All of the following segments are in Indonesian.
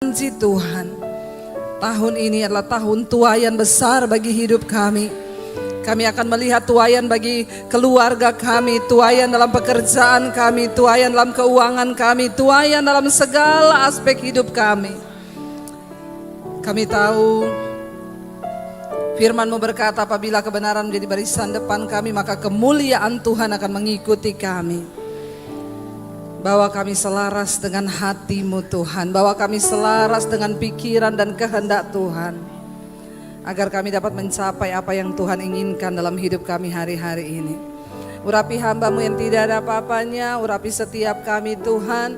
Janji Tuhan, tahun ini adalah tahun tuaian besar bagi hidup kami. Kami akan melihat tuaian bagi keluarga kami, tuaian dalam pekerjaan kami, tuaian dalam keuangan kami, tuaian dalam segala aspek hidup kami. Kami tahu Firman-Mu berkata, apabila kebenaran menjadi barisan depan kami, maka kemuliaan Tuhan akan mengikuti kami. Bahwa kami selaras dengan hati-Mu Tuhan, bahwa kami selaras dengan pikiran dan kehendak Tuhan, agar kami dapat mencapai apa yang Tuhan inginkan dalam hidup kami hari-hari ini. Urapi hamba-Mu yang tidak ada apa-apanya, urapi setiap kami Tuhan.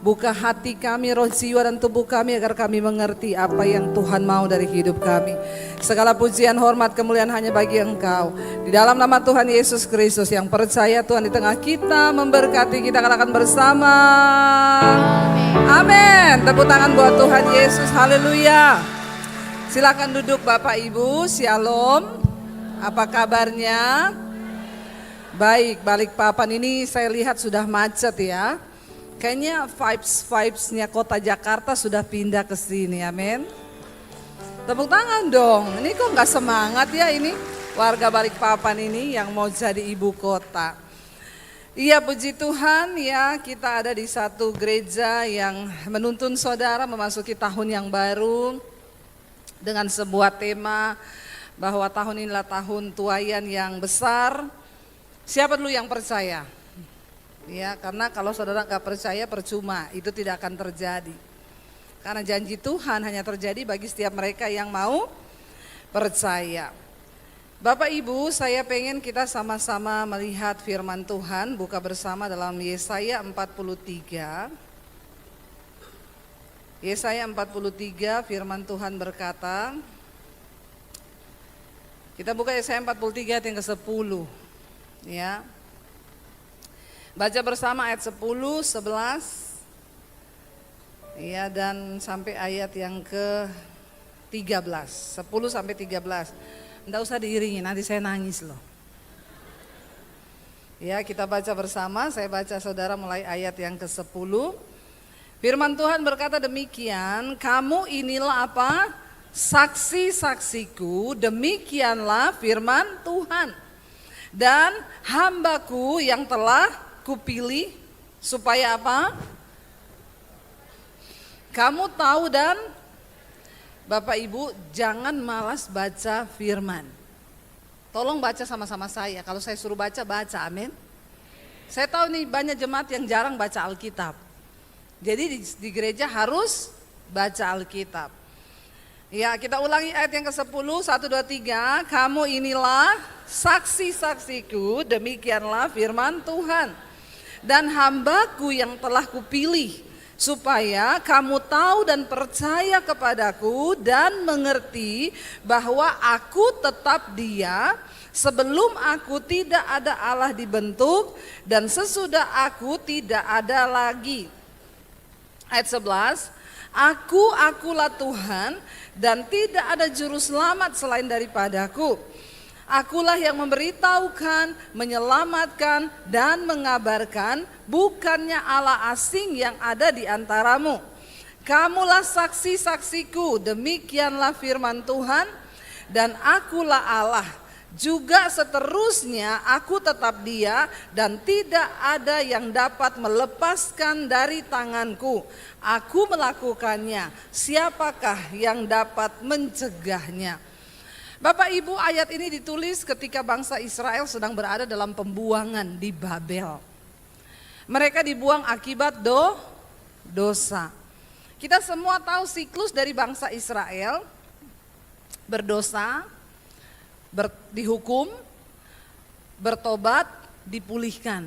Buka hati kami, roh, jiwa, dan tubuh kami agar kami mengerti apa yang Tuhan mau dari hidup kami. Segala pujian, hormat, kemuliaan hanya bagi Engkau. Di dalam nama Tuhan Yesus Kristus yang percaya Tuhan di tengah kita, memberkati kita katakan bersama. Amin. Tepuk tangan buat Tuhan Yesus, haleluya. Silakan duduk Bapak Ibu, shalom. Apa kabarnya? Baik, Balikpapan ini saya lihat sudah macet ya. Kayaknya vibes-nya kota Jakarta sudah pindah ke sini, amin. Tepuk tangan dong, ini kok gak semangat ya ini warga Balikpapan ini yang mau jadi ibu kota. Iya, puji Tuhan ya, kita ada di satu gereja yang menuntun saudara memasuki tahun yang baru dengan sebuah tema bahwa tahun inilah tahun tuaian yang besar. Siapa dulu yang percaya? Ya, karena kalau saudara gak percaya percuma, itu tidak akan terjadi. Karena janji Tuhan hanya terjadi bagi setiap mereka yang mau percaya. Bapak Ibu, saya pengen kita sama-sama melihat firman Tuhan, buka bersama dalam Yesaya 43. Yesaya 43, firman Tuhan berkata, kita buka Yesaya 43 ayat yang ke-10 ya. Baca bersama ayat 10, 11 ya, dan sampai ayat yang ke-13, 10 sampai 13. Enggak usah diiringi, nanti saya nangis loh. Ya, kita baca bersama, saya baca saudara mulai ayat yang ke-10. Firman Tuhan berkata demikian, kamu inilah apa? Saksi-saksiku, demikianlah firman Tuhan. Dan hambaku yang telah kupilih supaya apa? Kamu tahu dan Bapak Ibu jangan malas baca firman. Tolong baca sama-sama saya. Kalau saya suruh baca, baca, amin. Saya tahu nih banyak jemaat yang jarang baca Alkitab. Jadi di gereja harus baca Alkitab. Ya, kita ulangi ayat yang ke-10, 1, 2, 3. Kamu inilah saksi-saksiku, demikianlah firman Tuhan. Dan hambaku yang telah kupilih, supaya kamu tahu dan percaya kepadaku dan mengerti bahwa aku tetap Dia, sebelum aku tidak ada Allah dibentuk dan sesudah aku tidak ada lagi. Ayat 11, akulah Tuhan dan tidak ada juru selamat selain daripadaku. Akulah yang memberitahukan, menyelamatkan, dan mengabarkan, bukannya Allah asing yang ada di antaramu. Kamulah saksi-saksiku, demikianlah firman Tuhan, dan akulah Allah. Juga seterusnya aku tetap Dia, dan tidak ada yang dapat melepaskan dari tanganku. Aku melakukannya, siapakah yang dapat mencegahnya? Bapak Ibu, ayat ini ditulis ketika bangsa Israel sedang berada dalam pembuangan di Babel. Mereka dibuang akibat dosa. Kita semua tahu siklus dari bangsa Israel: berdosa, dihukum, bertobat, dipulihkan.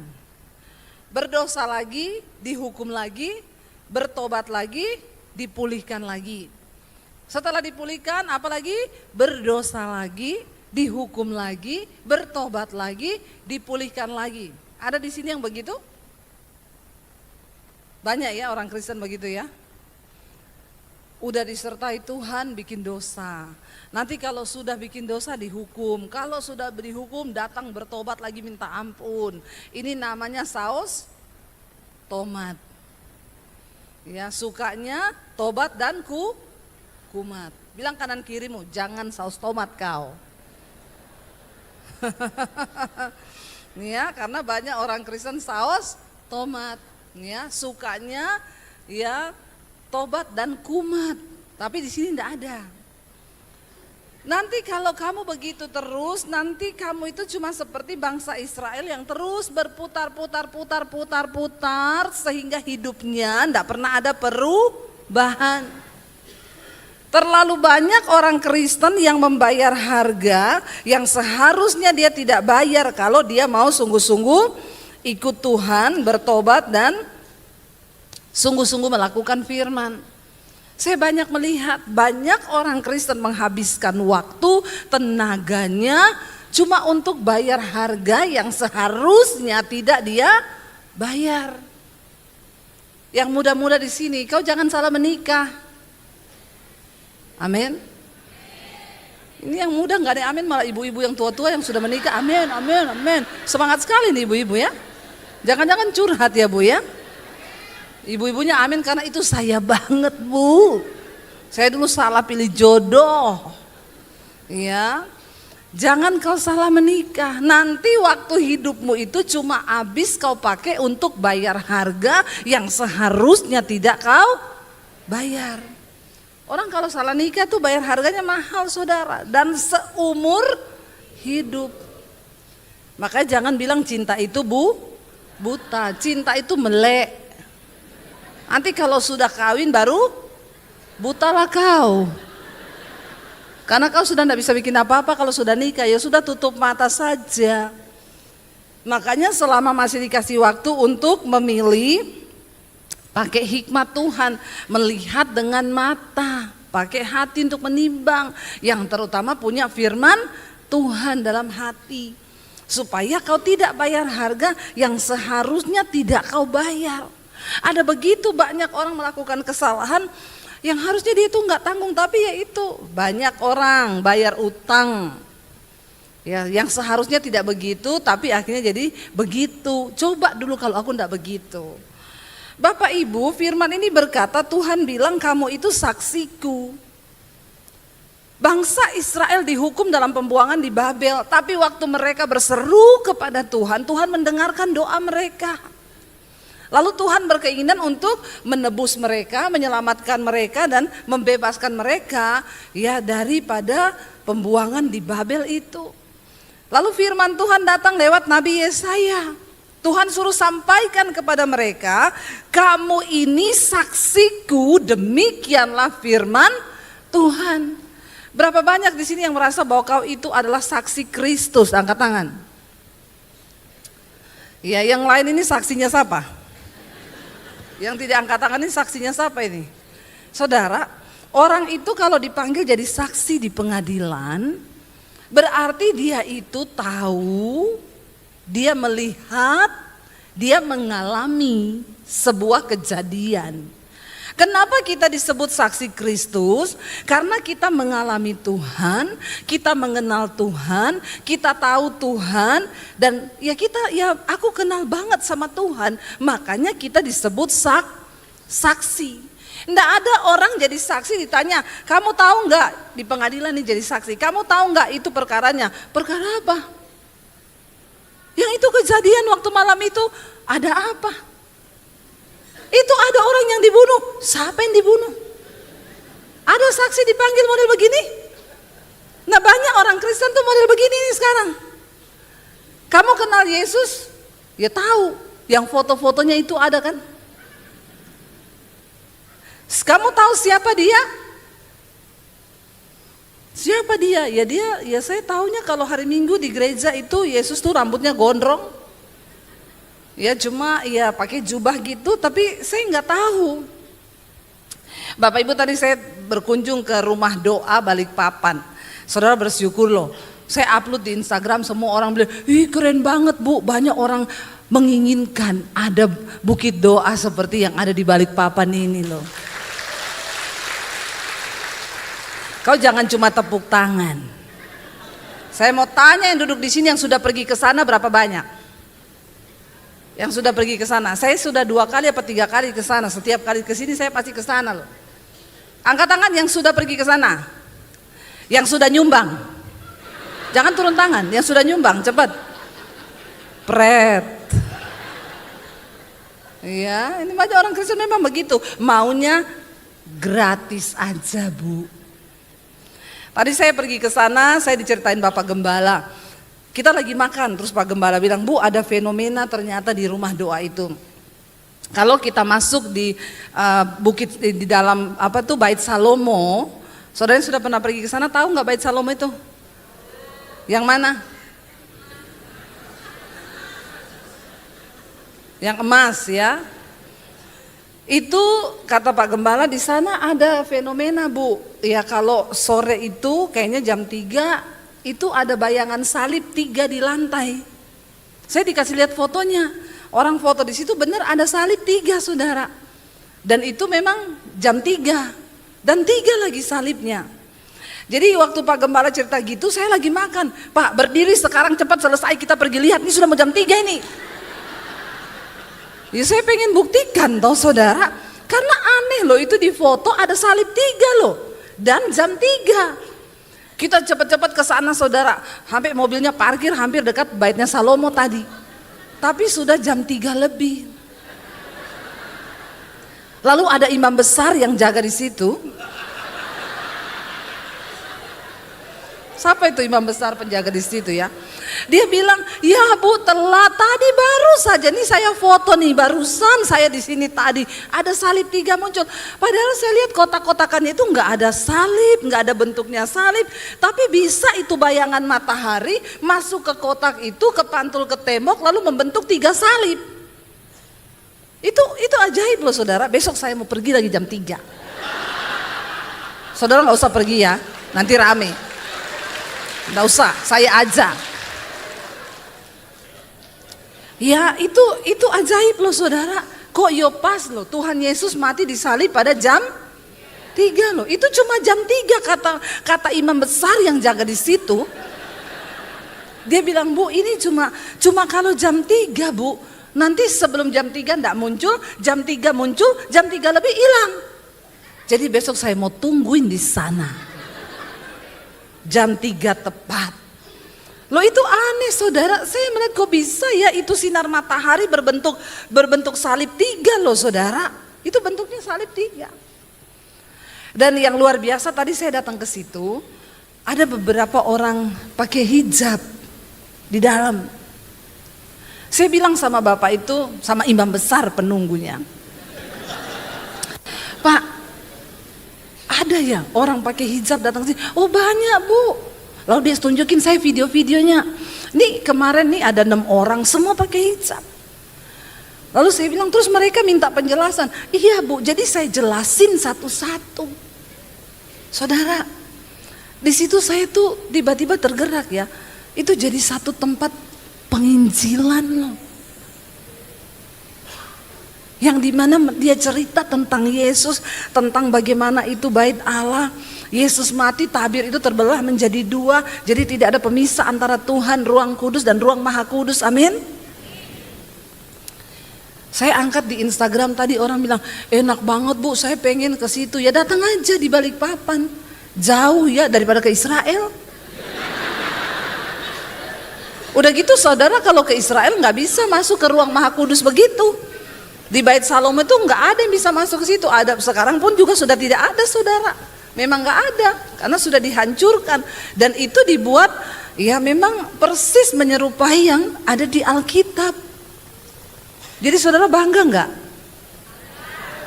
Berdosa lagi, dihukum lagi, bertobat lagi, dipulihkan lagi. Setelah dipulihkan, apalagi berdosa lagi, dihukum lagi, bertobat lagi, dipulihkan lagi. Ada di sini yang begitu? Banyak ya orang Kristen begitu ya. Udah disertai Tuhan bikin dosa. Nanti kalau sudah bikin dosa dihukum. Kalau sudah dihukum datang bertobat lagi minta ampun. Ini namanya saus tomat. Ya, sukanya tobat dan kumat. Bilang kanan kirimu, jangan saus tomat kau. Ya, karena banyak orang Kristen saus tomat. Ya, sukanya ya tobat dan kumat. Tapi di sini tidak ada. Nanti kalau kamu begitu terus, nanti kamu itu cuma seperti bangsa Israel yang terus berputar sehingga hidupnya tidak pernah ada perubahan. Terlalu banyak orang Kristen yang membayar harga yang seharusnya dia tidak bayar kalau dia mau sungguh-sungguh ikut Tuhan, bertobat dan sungguh-sungguh melakukan firman. Saya banyak melihat banyak orang Kristen menghabiskan waktu, tenaganya cuma untuk bayar harga yang seharusnya tidak dia bayar. Yang muda-muda di sini, kau jangan salah menikah. Amin. Ini yang muda nggak ada amin, malah ibu-ibu yang tua-tua yang sudah menikah. Amin, amin, amin. Semangat sekali nih ibu-ibu ya. Jangan-jangan curhat ya Bu ya. Ibu-ibunya amin karena itu saya banget Bu. Saya dulu salah pilih jodoh. Ya. Jangan kau salah menikah. Nanti waktu hidupmu itu cuma habis kau pakai untuk bayar harga yang seharusnya tidak kau bayar. Orang kalau salah nikah tuh bayar harganya mahal saudara. Dan seumur hidup. Makanya jangan bilang cinta itu buta. Cinta itu melek. Nanti kalau sudah kawin baru butalah kau. Karena kau sudah tidak bisa bikin apa-apa kalau sudah nikah, ya sudah tutup mata saja. Makanya selama masih dikasih waktu untuk memilih, pakai hikmat Tuhan, melihat dengan mata, pakai hati untuk menimbang, yang terutama punya firman Tuhan dalam hati. Supaya kau tidak bayar harga yang seharusnya tidak kau bayar. Ada begitu banyak orang melakukan kesalahan yang harusnya dia itu nggak tanggung, tapi ya itu banyak orang bayar utang ya yang seharusnya tidak begitu tapi akhirnya jadi begitu. Coba dulu kalau aku nggak begitu. Bapak Ibu, firman ini berkata Tuhan bilang kamu itu saksiku. Bangsa Israel dihukum dalam pembuangan di Babel, tapi waktu mereka berseru kepada Tuhan, Tuhan mendengarkan doa mereka. Lalu Tuhan berkeinginan untuk menebus mereka, menyelamatkan mereka dan membebaskan mereka ya daripada pembuangan di Babel itu. Lalu firman Tuhan datang lewat Nabi Yesaya. Tuhan suruh sampaikan kepada mereka, kamu ini saksiku, demikianlah firman Tuhan. Berapa banyak di sini yang merasa bahwa kau itu adalah saksi Kristus? Angkat tangan. Ya, yang lain ini saksinya siapa? Yang tidak angkat tangan ini saksinya siapa ini? Saudara, orang itu kalau dipanggil jadi saksi di pengadilan, berarti dia itu tahu, dia melihat, dia mengalami sebuah kejadian. Kenapa kita disebut saksi Kristus? Karena kita mengalami Tuhan, kita mengenal Tuhan, kita tahu Tuhan, dan ya aku kenal banget sama Tuhan, makanya kita disebut saksi. Nggak ada orang jadi saksi ditanya, kamu tahu nggak di pengadilan ini jadi saksi, kamu tahu nggak itu perkaranya? Perkara apa? Yang itu kejadian waktu malam itu ada apa? Itu ada orang yang dibunuh. Siapa yang dibunuh? Ada saksi dipanggil model begini? Nah banyak orang Kristen tuh model begini nih sekarang. Kamu kenal Yesus? Ya tahu. Yang foto-fotonya itu ada kan? Kamu tahu siapa dia? Siapa dia? Ya saya taunya kalau hari Minggu di gereja itu Yesus tuh rambutnya gondrong. Ya cuma ya pakai jubah gitu, tapi saya nggak tahu. Bapak Ibu, tadi saya berkunjung ke rumah doa Balikpapan. Saudara bersyukur loh, saya upload di Instagram, semua orang bilang, ih keren banget Bu, banyak orang menginginkan ada bukit doa seperti yang ada di Balikpapan ini loh. Kau jangan cuma tepuk tangan. Saya mau tanya yang duduk di sini yang sudah pergi ke sana berapa banyak? yang sudah pergi ke sana? Saya sudah 2 kali atau 3 kali ke sana. Setiap kali ke sini saya pasti ke sana loh. Angkat tangan yang sudah pergi ke sana. Yang sudah nyumbang. Jangan turun tangan, yang sudah nyumbang, cepat. Pret. Ya, ini banyak orang Kristen memang begitu. Maunya gratis aja, Bu. Tadi saya pergi ke sana, saya diceritain Bapak Gembala. Kita lagi makan, terus Pak Gembala bilang, Bu, ada fenomena ternyata di rumah doa itu. Kalau kita masuk di bukit di dalam Bait Salomo, saudara sudah pernah pergi ke sana, tahu nggak Bait Salomo itu? Yang mana? Yang emas ya. Itu kata Pak Gembala di sana ada fenomena, Bu. Ya kalau sore itu kayaknya jam 3 itu ada bayangan salib 3 di lantai. Saya dikasih lihat fotonya. Orang foto di situ benar ada salib 3, saudara. Dan itu memang jam 3 dan 3 lagi salibnya. Jadi waktu Pak Gembala cerita gitu, saya lagi makan. Pak, berdiri sekarang, cepat selesai, kita pergi lihat. Ini sudah mau jam 3 ini. Ya saya pengen buktikan toh saudara. Karena aneh loh, itu di foto ada salib 3 loh. Dan jam 3. Kita cepat-cepat ke sana saudara. Sampai mobilnya parkir hampir dekat baitnya Salomo tadi. Tapi sudah jam 3 lebih. Lalu ada imam besar yang jaga di situ. Siapa itu imam besar penjaga di situ ya? Dia bilang, ya Bu, telat tadi baru saja nih saya foto nih, barusan saya di sini tadi ada salib 3 muncul. Padahal saya lihat kotak-kotakannya itu nggak ada salib, nggak ada bentuknya salib, tapi bisa itu bayangan matahari masuk ke kotak itu, kepantul ke tembok lalu membentuk 3 salib. Itu ajaib loh saudara. Besok saya mau pergi lagi jam 3. Saudara nggak usah pergi ya, nanti rame. Nggak usah, saya aja. Ya itu ajaib loh saudara. Kok yo pas loh, Tuhan Yesus mati disalib pada jam 3 loh. Itu cuma jam 3 kata imam besar yang jaga di situ. Dia bilang, Bu, ini cuma kalau jam 3 Bu. Nanti sebelum jam 3 enggak muncul, jam 3 muncul, jam 3 lebih hilang. Jadi besok saya mau tungguin di sana. Jam 3 tepat. Loh itu aneh saudara, saya melihat kok bisa ya itu sinar matahari berbentuk salib 3 loh saudara. Itu bentuknya salib 3. Dan yang luar biasa tadi saya datang ke situ, ada beberapa orang pakai hijab di dalam. Saya bilang sama bapak itu, sama imam besar penunggunya, Pak, ada ya orang pakai hijab datang ke sini? Oh banyak Bu. Lalu dia tunjukin saya video-videonya. Nih kemarin nih ada 6 orang semua pakai hijab. Lalu saya bilang terus mereka minta penjelasan. Iya Bu, jadi saya jelasin satu-satu. Saudara, di situ saya tuh tiba-tiba tergerak ya. Itu jadi satu tempat penginjilan loh. Yang dimana dia cerita tentang Yesus, tentang bagaimana itu bait Allah. Yesus mati, tabir itu terbelah menjadi 2. Jadi tidak ada pemisah antara Tuhan, ruang kudus dan ruang maha kudus, amin. Saya angkat di Instagram tadi, orang bilang, enak banget Bu, saya pengen ke situ. Ya datang aja di Balikpapan, jauh ya daripada ke Israel. Udah gitu saudara, kalau ke Israel nggak bisa masuk ke ruang maha kudus begitu. Di Bait Salomo itu nggak ada yang bisa masuk ke situ. Ada sekarang pun juga sudah tidak ada saudara. Memang nggak ada karena sudah dihancurkan. Dan itu dibuat ya memang persis menyerupai yang ada di Alkitab. Jadi saudara bangga nggak?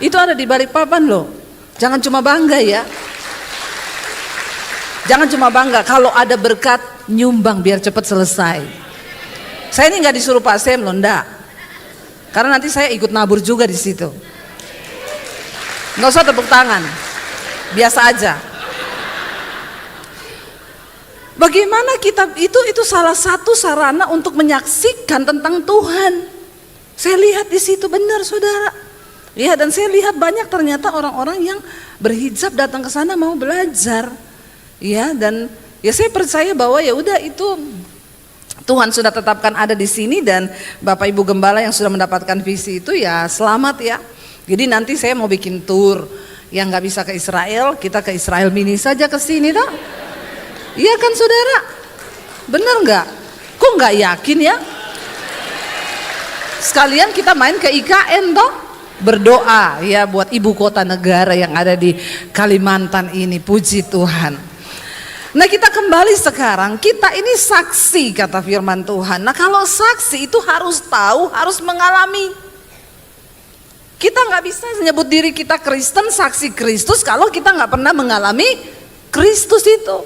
Itu ada di Balikpapan loh. Jangan cuma bangga ya. Jangan cuma bangga. Kalau ada berkat nyumbang biar cepat selesai. Saya ini nggak disuruh Pak Sem loh, enggak. Karena nanti saya ikut nabur juga di situ. Nggak usah tepuk tangan, biasa aja. Bagaimana kita itu salah satu sarana untuk menyaksikan tentang Tuhan. Saya lihat di situ benar saudara. Ya dan saya lihat banyak ternyata orang-orang yang berhijab datang ke sana mau belajar. Ya dan ya saya percaya bahwa ya udah itu Tuhan sudah tetapkan ada di sini, dan Bapak Ibu Gembala yang sudah mendapatkan visi itu ya selamat ya. Jadi nanti saya mau bikin tour, yang nggak bisa ke Israel, kita ke Israel mini saja ke sini dah. Iya kan saudara? Bener nggak? Kok nggak yakin ya? Sekalian kita main ke IKN toh, berdoa ya buat ibu kota negara yang ada di Kalimantan ini, puji Tuhan. Nah kita kembali sekarang, kita ini saksi kata firman Tuhan. Nah kalau saksi itu harus tahu, harus mengalami. Kita nggak bisa menyebut diri kita Kristen, saksi Kristus kalau kita nggak pernah mengalami Kristus itu.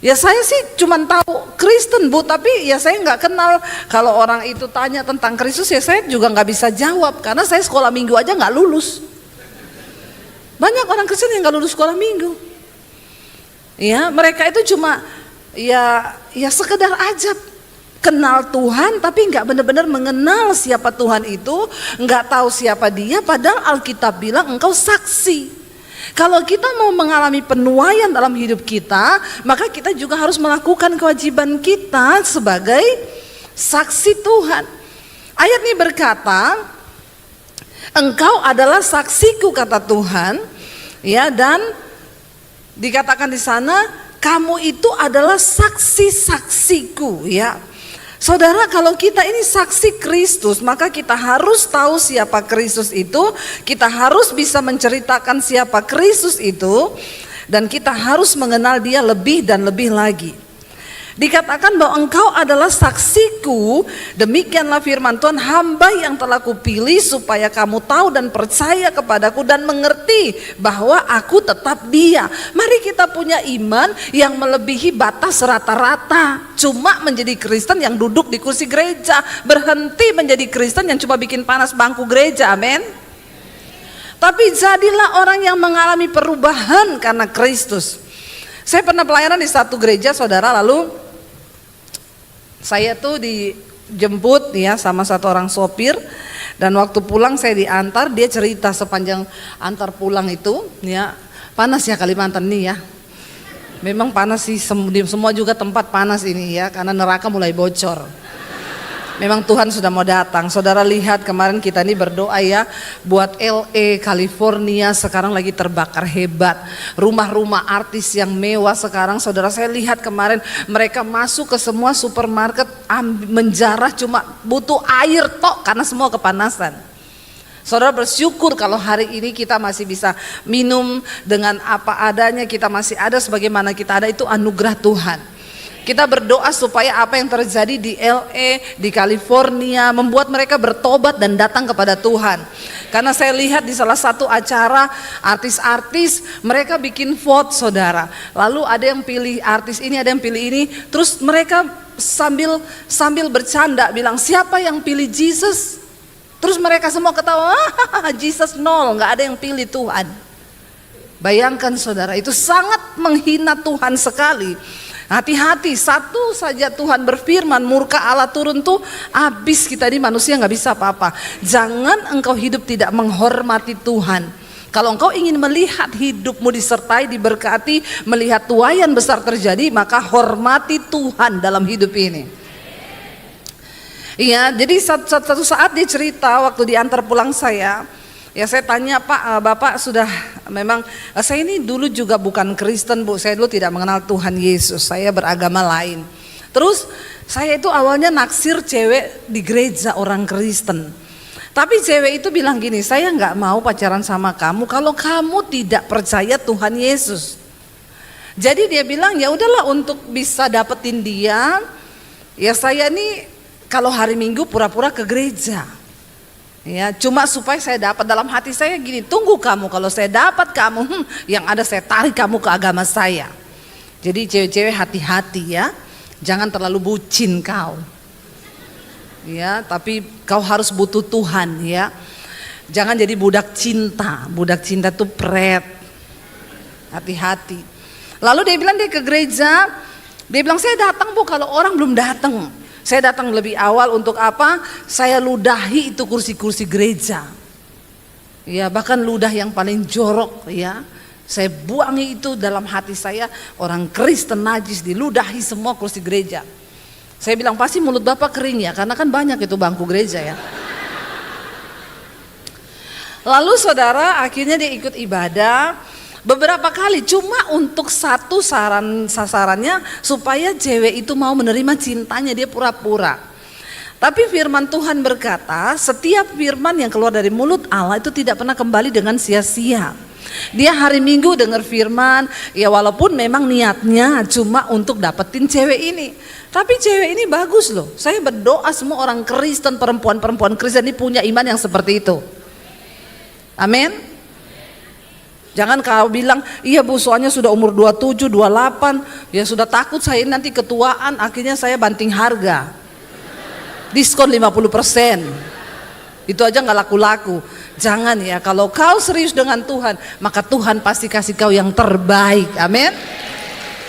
Ya saya sih cuma tahu Kristen Bu, tapi ya saya nggak kenal. Kalau orang itu tanya tentang Kristus ya saya juga nggak bisa jawab, karena saya sekolah minggu aja nggak lulus. Banyak orang Kristen yang nggak lulus sekolah minggu. Ya, mereka itu cuma ya sekedar aja kenal Tuhan, tapi nggak benar-benar mengenal siapa Tuhan itu, nggak tahu siapa Dia. Padahal Alkitab bilang engkau saksi. Kalau kita mau mengalami penuaian dalam hidup kita, maka kita juga harus melakukan kewajiban kita sebagai saksi Tuhan. Ayat ini berkata, engkau adalah saksiku kata Tuhan, ya, dan dikatakan di sana, kamu itu adalah saksi-saksiku ya. Saudara, kalau kita ini saksi Kristus, maka kita harus tahu siapa Kristus itu, kita harus bisa menceritakan siapa Kristus itu, dan kita harus mengenal Dia lebih dan lebih lagi. Dikatakan bahwa engkau adalah saksiku, demikianlah firman Tuhan, hamba yang telah kupilih supaya kamu tahu dan percaya kepadaku dan mengerti bahwa aku tetap Dia. Mari kita punya iman yang melebihi batas rata-rata. Cuma menjadi Kristen yang duduk di kursi gereja, berhenti menjadi Kristen yang cuma bikin panas bangku gereja, amin. Tapi jadilah orang yang mengalami perubahan karena Kristus. Saya pernah pelayanan di satu gereja saudara, lalu saya tuh dijemput ya sama satu orang sopir, dan waktu pulang saya diantar, dia cerita sepanjang antar pulang itu ya, panas ya Kalimantan nih ya. Memang panas sih, semua juga tempat panas ini ya, karena neraka mulai bocor. Memang Tuhan sudah mau datang. Saudara lihat kemarin kita ini berdoa ya, buat LA, California sekarang lagi terbakar hebat. Rumah-rumah artis yang mewah sekarang, saudara saya lihat kemarin mereka masuk ke semua supermarket, menjarah cuma butuh air tok karena semua kepanasan. Saudara bersyukur kalau hari ini kita masih bisa minum dengan apa adanya, kita masih ada sebagaimana kita ada, itu anugerah Tuhan. Kita berdoa supaya apa yang terjadi di LA, di California membuat mereka bertobat dan datang kepada Tuhan. Karena saya lihat di salah satu acara artis-artis mereka bikin vote saudara. Lalu ada yang pilih artis ini, ada yang pilih ini. Terus mereka sambil bercanda bilang, siapa yang pilih Jesus? Terus mereka semua ketawa, Jesus nol, nggak ada yang pilih Tuhan. Bayangkan saudara, itu sangat menghina Tuhan sekali. Hati-hati, satu saja Tuhan berfirman, murka Allah turun tuh habis kita ini manusia nggak bisa apa-apa. Jangan engkau hidup tidak menghormati Tuhan. Kalau engkau ingin melihat hidupmu disertai, diberkati, melihat tuaian besar terjadi, maka hormati Tuhan dalam hidup ini. Iya, jadi satu saat dia cerita waktu diantar pulang saya. Ya saya tanya, Pak, Bapak sudah memang, saya ini dulu juga bukan Kristen Bu, saya dulu tidak mengenal Tuhan Yesus, saya beragama lain. Terus saya itu awalnya naksir cewek di gereja orang Kristen. Tapi cewek itu bilang gini, saya nggak mau pacaran sama kamu kalau kamu tidak percaya Tuhan Yesus. Jadi dia bilang ya udahlah, untuk bisa dapetin dia, ya saya nih kalau hari Minggu pura-pura ke gereja. Ya, cuma supaya saya dapat, dalam hati saya gini, tunggu kamu, kalau saya dapat kamu, yang ada saya tarik kamu ke agama saya. Jadi cewek-cewek hati-hati ya, jangan terlalu bucin kau. Ya, tapi kau harus butuh Tuhan ya. Jangan jadi budak cinta tuh pret. Hati-hati. Lalu dia bilang dia ke gereja, dia bilang saya datang Bu kalau orang belum datang. Saya datang lebih awal untuk apa? Saya ludahi itu kursi-kursi gereja. Ya, bahkan ludah yang paling jorok ya. Saya buangi itu dalam hati saya, orang Kristen najis diludahi semua kursi gereja. Saya bilang pasti mulut Bapak kering ya, karena kan banyak itu bangku gereja ya. Lalu saudara akhirnya dia ikut ibadah beberapa kali, cuma untuk satu sasarannya supaya cewek itu mau menerima cintanya, dia pura-pura. Tapi firman Tuhan berkata, setiap firman yang keluar dari mulut Allah itu tidak pernah kembali dengan sia-sia. Dia hari Minggu dengar firman, ya walaupun memang niatnya cuma untuk dapetin cewek ini. Tapi cewek ini bagus loh. Saya berdoa semua orang Kristen, perempuan-perempuan Kristen ini punya iman yang seperti itu. Amin. Jangan kau bilang, iya bu soalnya sudah umur 27, 28, ya sudah takut saya nanti ketuaan, akhirnya saya banting harga. Diskon 50%. Itu aja gak laku-laku. Jangan ya, kalau kau serius dengan Tuhan, maka Tuhan pasti kasih kau yang terbaik. Amin.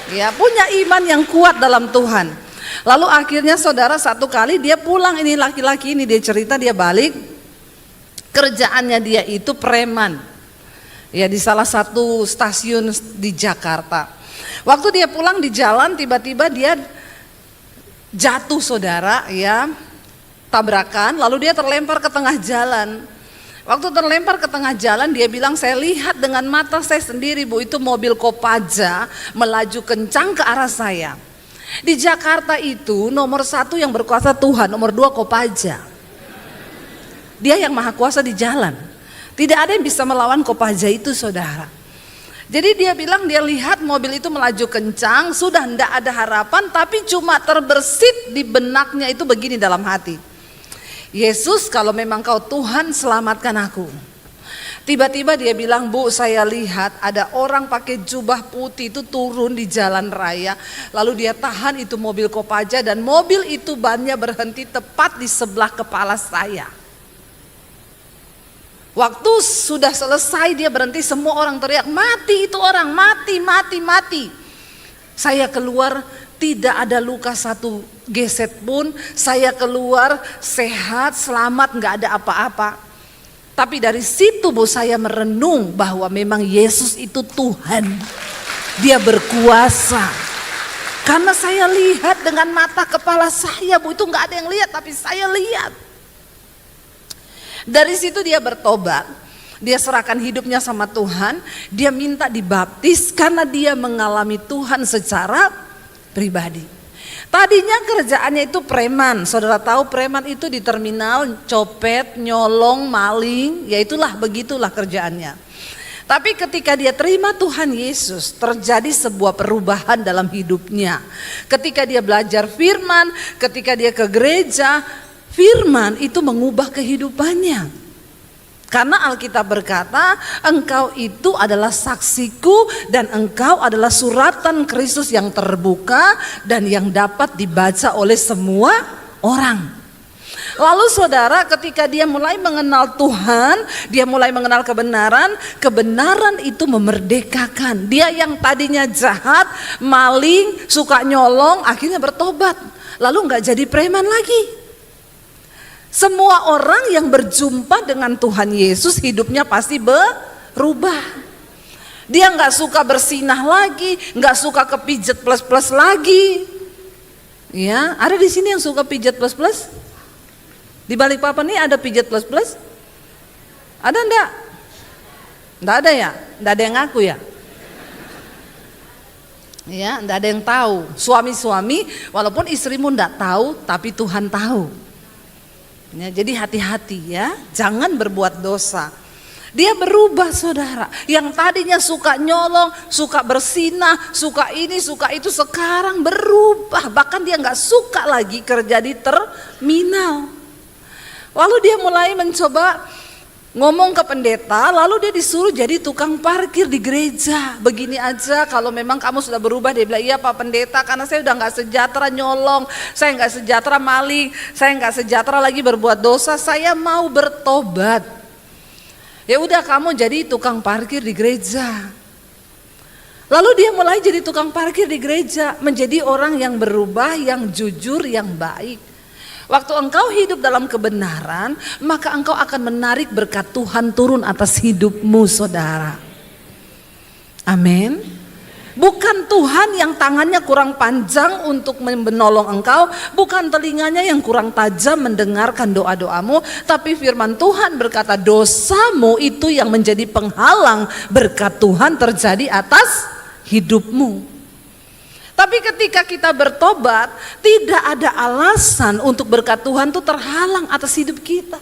Ya, punya iman yang kuat dalam Tuhan. Lalu akhirnya saudara satu kali dia pulang, ini laki-laki ini dia cerita, dia balik. Kerjaannya dia itu preman. Ya, di salah satu stasiun di Jakarta. Waktu dia pulang di jalan, tiba-tiba dia jatuh saudara, ya, tabrakan, lalu dia terlempar ke tengah jalan. Waktu terlempar ke tengah jalan, dia bilang, saya lihat dengan mata saya sendiri bu, itu mobil Kopaja melaju kencang ke arah saya. Di Jakarta itu nomor 1 yang berkuasa Tuhan, nomor 2 Kopaja. Dia yang maha kuasa di jalan. Tidak ada yang bisa melawan Kopaja itu saudara. Jadi dia bilang dia lihat mobil itu melaju kencang, sudah tidak ada harapan, tapi cuma terbersit di benaknya itu begini dalam hati. Yesus, kalau memang kau Tuhan, selamatkan aku. Tiba-tiba dia bilang, bu saya lihat ada orang pakai jubah putih itu turun di jalan raya. Lalu dia tahan itu mobil Kopaja dan mobil itu bannya berhenti tepat di sebelah kepala saya. Waktu sudah selesai dia berhenti, semua orang teriak, mati itu orang, mati, mati, mati. Saya keluar, tidak ada luka satu geset pun, saya keluar sehat, selamat, nggak ada apa-apa. Tapi dari situ bu saya merenung bahwa memang Yesus itu Tuhan, dia berkuasa. Karena saya lihat dengan mata kepala saya bu, itu nggak ada yang lihat tapi saya lihat. Dari situ dia bertobat, dia serahkan hidupnya sama Tuhan, dia minta dibaptis karena dia mengalami Tuhan secara pribadi. Tadinya kerjaannya itu preman, saudara tahu preman itu di terminal copet, nyolong, maling, ya itulah begitulah kerjaannya. Tapi ketika dia terima Tuhan Yesus, terjadi sebuah perubahan dalam hidupnya. Ketika dia belajar firman, ketika dia ke gereja, firman itu mengubah kehidupannya. Karena Alkitab berkata, engkau itu adalah saksiku dan engkau adalah suratan Kristus yang terbuka dan yang dapat dibaca oleh semua orang. Lalu saudara, ketika dia mulai mengenal Tuhan, dia mulai mengenal kebenaran, kebenaran itu memerdekakan. Dia yang tadinya jahat, maling, suka nyolong, akhirnya bertobat. Lalu gak jadi preman lagi. Semua orang yang berjumpa dengan Tuhan Yesus hidupnya pasti berubah. Dia nggak suka bersinah lagi, nggak suka kepijet plus-plus lagi. Ya, ada di sini yang suka pijet plus-plus? Di balik papan ini ada pijet plus-plus? Ada enggak? Enggak ada ya? Enggak ada yang ngaku ya? Ya, enggak ada yang tahu. Suami-suami, walaupun istrimu enggak tahu, tapi Tuhan tahu. Ya, jadi hati-hati ya, jangan berbuat dosa. Dia berubah saudara, yang tadinya suka nyolong, suka bersinah, suka ini, suka itu, sekarang berubah. Bahkan dia gak suka lagi kerja di terminal. Lalu dia mulai mencoba ngomong ke pendeta, lalu dia disuruh jadi tukang parkir di gereja. Begini aja, kalau memang kamu sudah berubah, dia bilang, iya Pak Pendeta, karena saya udah gak sejahtera nyolong, saya gak sejahtera maling, saya gak sejahtera lagi berbuat dosa, saya mau bertobat. Ya udah, kamu jadi tukang parkir di gereja. Lalu dia mulai jadi tukang parkir di gereja, menjadi orang yang berubah, yang jujur, yang baik. Waktu engkau hidup dalam kebenaran, maka engkau akan menarik berkat Tuhan turun atas hidupmu saudara. Amin. Bukan Tuhan yang tangannya kurang panjang untuk menolong engkau, bukan telinganya yang kurang tajam mendengarkan doa-doamu, tapi firman Tuhan berkata dosamu itu yang menjadi penghalang berkat Tuhan terjadi atas hidupmu. Tapi ketika kita bertobat, tidak ada alasan untuk berkat Tuhan itu terhalang atas hidup kita.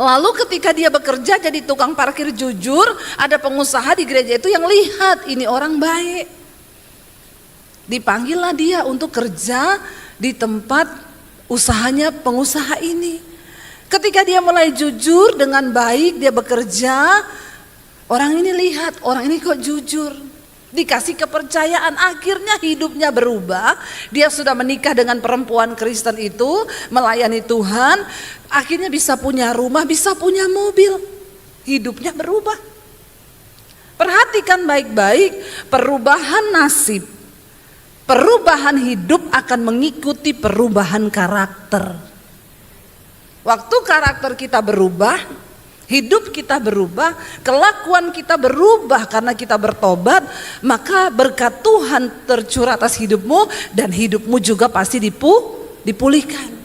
Lalu ketika dia bekerja jadi tukang parkir jujur, ada pengusaha di gereja itu yang lihat ini orang baik. Dipanggillah dia untuk kerja di tempat usahanya pengusaha ini. Ketika dia mulai jujur dengan baik, dia bekerja, orang ini lihat, orang ini kok jujur. Dikasih kepercayaan, akhirnya hidupnya berubah. Dia sudah menikah dengan perempuan Kristen itu, melayani Tuhan, akhirnya bisa punya rumah, bisa punya mobil. Hidupnya berubah. Perhatikan baik-baik, perubahan nasib, perubahan hidup akan mengikuti perubahan karakter. Waktu karakter kita berubah, hidup kita berubah, kelakuan kita berubah karena kita bertobat, maka berkat Tuhan tercurah atas hidupmu dan hidupmu juga pasti dipulihkan.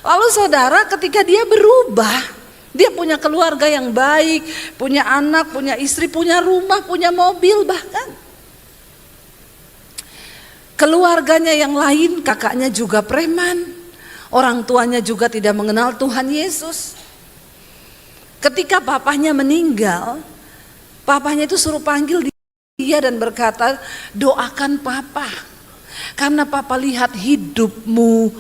Lalu saudara, ketika dia berubah, dia punya keluarga yang baik, punya anak, punya istri, punya rumah, punya mobil bahkan. Keluarganya yang lain, kakaknya juga preman, orang tuanya juga tidak mengenal Tuhan Yesus. Ketika papahnya meninggal, papahnya itu suruh panggil dia dan berkata, doakan papa, karena papa lihat hidupmu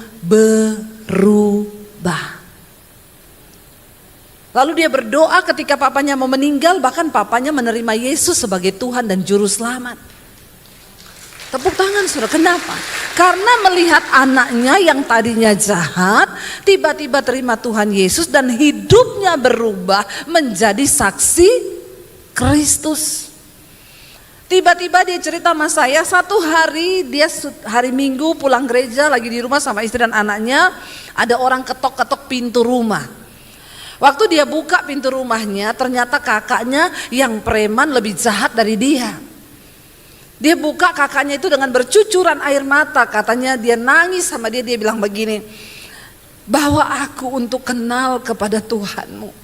berubah. Lalu dia berdoa ketika papanya mau meninggal, bahkan papanya menerima Yesus sebagai Tuhan dan Juru Selamat. Tepuk tangan saudara, kenapa? Karena melihat anaknya yang tadinya jahat, tiba-tiba terima Tuhan Yesus dan hidupnya berubah menjadi saksi Kristus. Tiba-tiba dia cerita sama saya, satu hari dia hari Minggu pulang gereja lagi di rumah sama istri dan anaknya, ada orang ketok-ketok pintu rumah. Waktu dia buka pintu rumahnya, ternyata kakaknya yang preman lebih jahat dari dia. Dia buka, kakaknya itu dengan bercucuran air mata, katanya dia nangis sama dia bilang begini, bawa aku untuk kenal kepada Tuhanmu,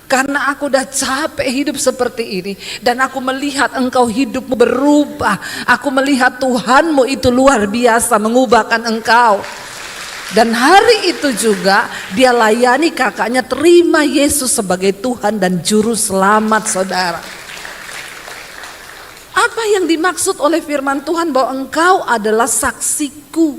karena aku udah capek hidup seperti ini, dan aku melihat engkau hidupmu berubah, aku melihat Tuhanmu itu luar biasa mengubahkan engkau. Dan hari itu juga dia layani kakaknya terima Yesus sebagai Tuhan dan Juru Selamat saudara. Apa yang dimaksud oleh firman Tuhan bahwa engkau adalah saksiku?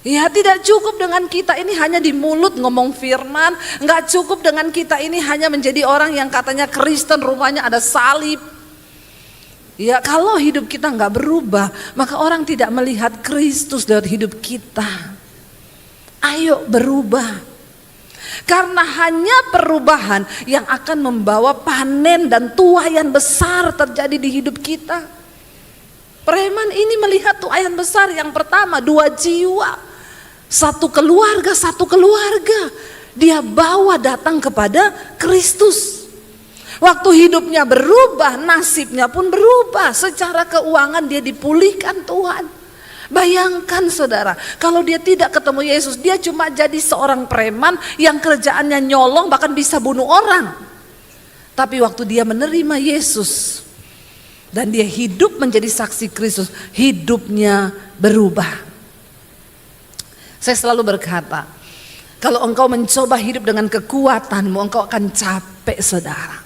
Ya, tidak cukup dengan kita ini hanya di mulut ngomong firman, nggak cukup dengan kita ini hanya menjadi orang yang katanya Kristen, rumahnya ada salib. Ya, kalau hidup kita nggak berubah, maka orang tidak melihat Kristus lewat hidup kita. Ayo berubah. Karena hanya perubahan yang akan membawa panen dan tuaian besar terjadi di hidup kita. Preman ini melihat tuaian besar, yang pertama 2 jiwa, satu keluarga, dia bawa datang kepada Kristus. Waktu hidupnya berubah, nasibnya pun berubah, secara keuangan dia dipulihkan Tuhan. Bayangkan saudara, kalau dia tidak ketemu Yesus, dia cuma jadi seorang preman yang kerjaannya nyolong, bahkan bisa bunuh orang. Tapi waktu dia menerima Yesus dan dia hidup menjadi saksi Kristus, hidupnya berubah. Saya selalu berkata, kalau engkau mencoba hidup dengan kekuatanmu, engkau akan capek saudara.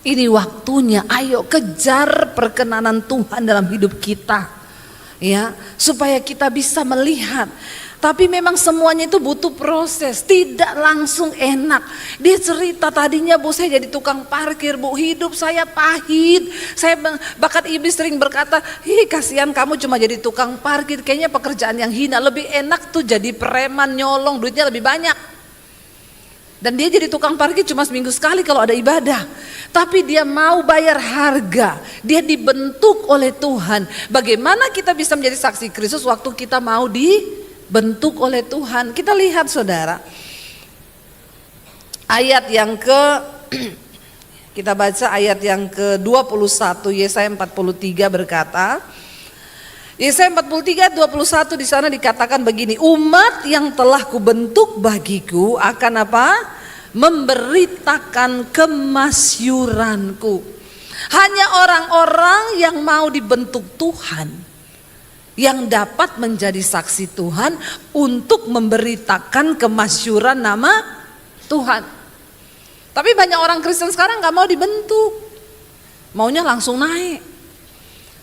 Ini waktunya, ayo kejar perkenanan Tuhan dalam hidup kita. Ya, supaya kita bisa melihat. Tapi memang semuanya itu butuh proses, tidak langsung enak. Dia cerita tadinya, bu saya jadi tukang parkir, bu hidup saya pahit. Saya bahkan iblis sering berkata, hi kasihan kamu cuma jadi tukang parkir, kayaknya pekerjaan yang hina. Lebih enak tuh jadi preman nyolong, duitnya lebih banyak. Dan dia jadi tukang parkir cuma seminggu sekali kalau ada ibadah. Tapi dia mau bayar harga. Dia dibentuk oleh Tuhan. Bagaimana kita bisa menjadi saksi Kristus waktu kita mau dibentuk oleh Tuhan? Kita lihat saudara. Ayat yang ke Kita baca ayat yang ke-21, Yesaya 43 berkata, Yesaya 43 21 di sana dikatakan begini, umat yang telah kubentuk bagiku akan apa? Memberitakan kemasyuranku. Hanya orang-orang yang mau dibentuk Tuhan yang dapat menjadi saksi Tuhan untuk memberitakan kemasyuran nama Tuhan. Tapi banyak orang Kristen sekarang gak mau dibentuk, maunya langsung naik.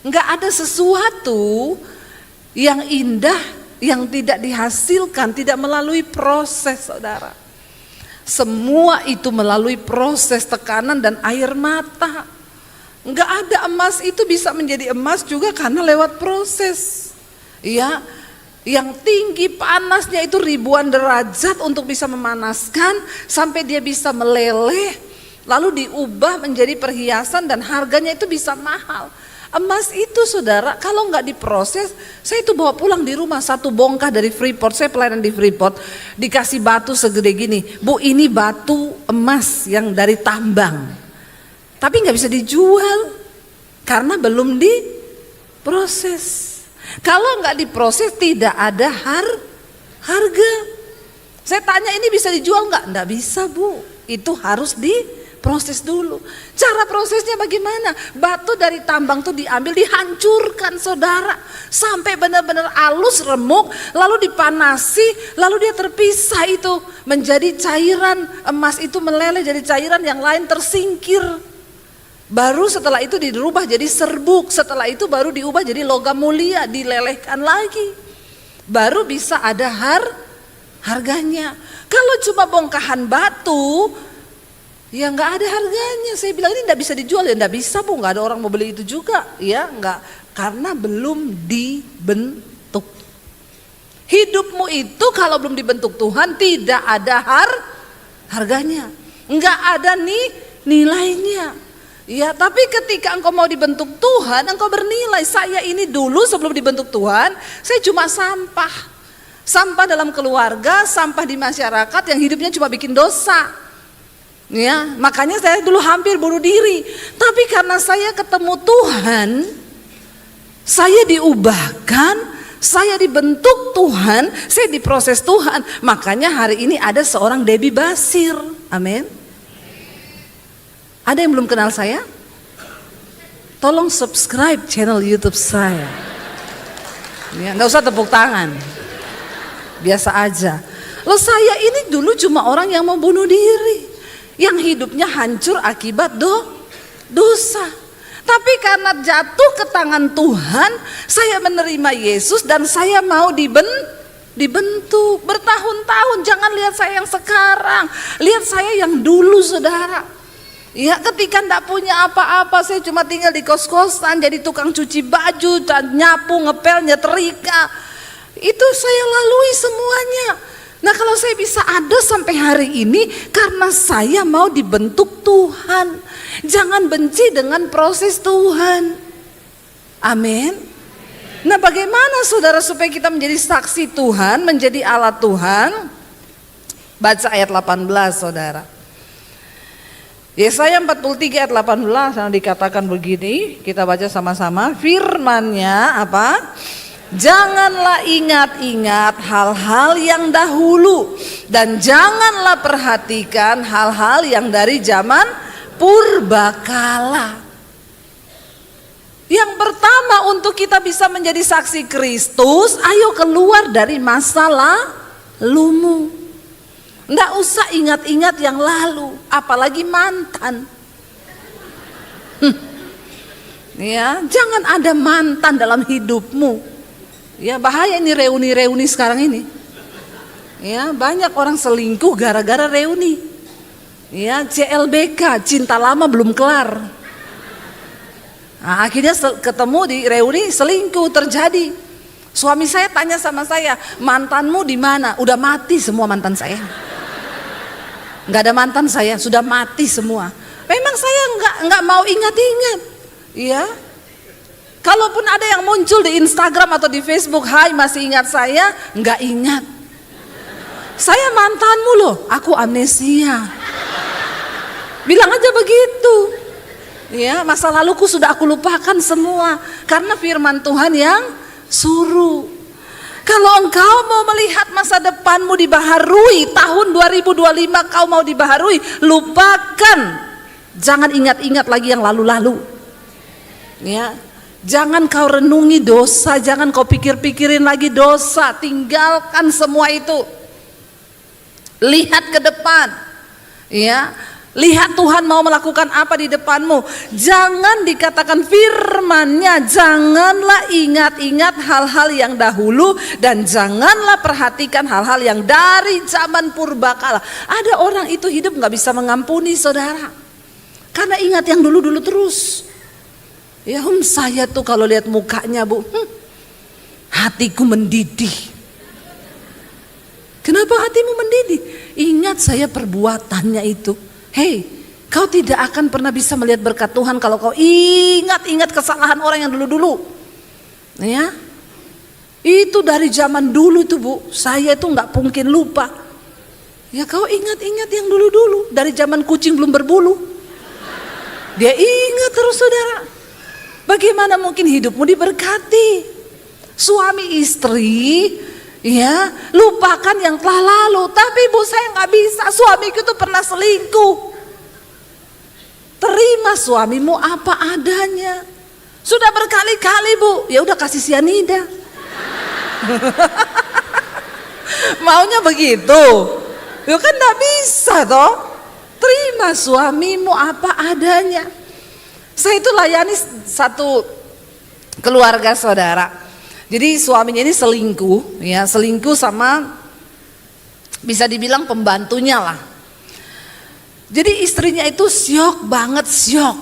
Gak ada sesuatu yang indah yang tidak dihasilkan, tidak melalui proses, saudara. Semua itu melalui proses tekanan dan air mata. Gak ada emas itu bisa menjadi emas juga karena lewat proses. Ya, yang tinggi panasnya itu ribuan derajat untuk bisa memanaskan sampai dia bisa meleleh, lalu diubah menjadi perhiasan dan harganya itu bisa mahal. Emas itu saudara kalau nggak diproses, saya itu bawa pulang di rumah satu bongkah dari Freeport, saya pelayanan di Freeport, dikasih batu segede gini, Bu ini batu emas yang dari tambang, tapi nggak bisa dijual karena belum diproses. Kalau nggak diproses tidak ada harga. Saya tanya ini bisa dijual nggak? Nggak bisa Bu, itu harus diproses dulu. Cara prosesnya bagaimana? Batu dari tambang tuh diambil, dihancurkan saudara, sampai benar-benar halus remuk, lalu dipanasi, lalu dia terpisah itu menjadi cairan. Emas itu meleleh jadi cairan, yang lain tersingkir. Baru setelah itu dirubah jadi serbuk, setelah itu baru diubah jadi logam mulia, dilelehkan lagi. Baru bisa ada harganya. Kalau cuma bongkahan batu, ya nggak ada harganya. Saya bilang ini nggak bisa dijual, ya nggak bisa Bu, nggak ada orang mau beli itu juga, ya nggak, karena belum dibentuk. Hidupmu itu kalau belum dibentuk Tuhan tidak ada harganya, nggak ada nilainya. Ya, tapi ketika engkau mau dibentuk Tuhan, engkau bernilai. Saya ini dulu sebelum dibentuk Tuhan, saya cuma sampah. Sampah dalam keluarga, sampah di masyarakat yang hidupnya cuma bikin dosa. Ya, makanya saya dulu hampir bunuh diri. Tapi karena saya ketemu Tuhan, saya diubahkan, saya dibentuk Tuhan, saya diproses Tuhan. Makanya hari ini ada seorang Debbie Basir. Amin. Ada yang belum kenal saya? Tolong subscribe channel YouTube saya. Ya, nggak usah tepuk tangan, biasa aja. Loh saya ini dulu cuma orang yang mau bunuh diri, yang hidupnya hancur akibat dosa. Tapi karena jatuh ke tangan Tuhan, saya menerima Yesus dan saya mau dibentuk bertahun-tahun. Jangan lihat saya yang sekarang, lihat saya yang dulu saudara. Ya, ketika enggak punya apa-apa, saya cuma tinggal di kos-kosan, jadi tukang cuci baju, nyapu, ngepel, nyetrika. Itu saya lalui semuanya. Nah, kalau saya bisa ada sampai hari ini karena saya mau dibentuk Tuhan. Jangan benci dengan proses Tuhan. Amin. Nah, bagaimana saudara supaya kita menjadi saksi Tuhan, menjadi alat Tuhan? Baca ayat 18 saudara. Yesaya 43 ayat 18 yang dikatakan begini, kita baca sama-sama. Firman-Nya apa? Janganlah ingat-ingat hal-hal yang dahulu, dan janganlah perhatikan hal-hal yang dari zaman purbakala. Yang pertama untuk kita bisa menjadi saksi Kristus, ayo keluar dari masa lalumu. Nggak usah ingat-ingat yang lalu, apalagi mantan. Ya, jangan ada mantan dalam hidupmu. Ya, bahaya ini reuni-reuni sekarang ini. Ya, banyak orang selingkuh gara-gara reuni. Ya, CLBK, cinta lama belum kelar. Nah, akhirnya ketemu di reuni, selingkuh terjadi. Suami saya tanya sama saya, mantanmu di mana? Udah mati semua mantan saya. Nggak ada mantan saya, sudah mati semua. Memang saya nggak mau ingat-ingat, ya. Kalaupun ada yang muncul di Instagram atau di Facebook, hai masih ingat saya? Nggak ingat. Saya mantanmu loh, aku amnesia. Bilang aja begitu. Ya, masa laluku sudah aku lupakan semua karena firman Tuhan yang suruh. Kalau engkau mau melihat masa depanmu dibaharui, tahun 2025 kau mau dibaharui, lupakan. Jangan ingat-ingat lagi yang lalu-lalu. Ya, jangan kau renungi dosa, jangan kau pikir-pikirin lagi dosa, tinggalkan semua itu. Lihat ke depan. Ya, lihat Tuhan mau melakukan apa di depanmu. Jangan dikatakan firman-Nya, janganlah ingat-ingat hal-hal yang dahulu dan janganlah perhatikan hal-hal yang dari zaman purbakala. Ada orang itu hidup gak bisa mengampuni saudara, karena ingat yang dulu-dulu terus. Ya saya tuh kalau lihat mukanya bu, hatiku mendidih. Kenapa hatimu mendidih? Ingat saya perbuatannya itu. Hei, kau tidak akan pernah bisa melihat berkat Tuhan kalau kau ingat-ingat kesalahan orang yang dulu-dulu. Ya, itu dari zaman dulu tuh bu, saya itu nggak mungkin lupa. Ya kau ingat-ingat yang dulu-dulu, dari zaman kucing belum berbulu. Dia ingat terus saudara. Bagaimana mungkin hidupmu diberkati? Suami istri, ya lupakan yang telah lalu. Tapi bu saya nggak bisa, suamiku tuh pernah selingkuh. Terima suamimu apa adanya. Sudah berkali-kali bu, ya udah kasih sianida. Maunya begitu, ya kan nggak bisa toh. Terima suamimu apa adanya. Saya itu layani satu keluarga saudara. Jadi suaminya ini selingkuh, ya selingkuh sama bisa dibilang pembantunya lah. Jadi istrinya itu syok banget, syok.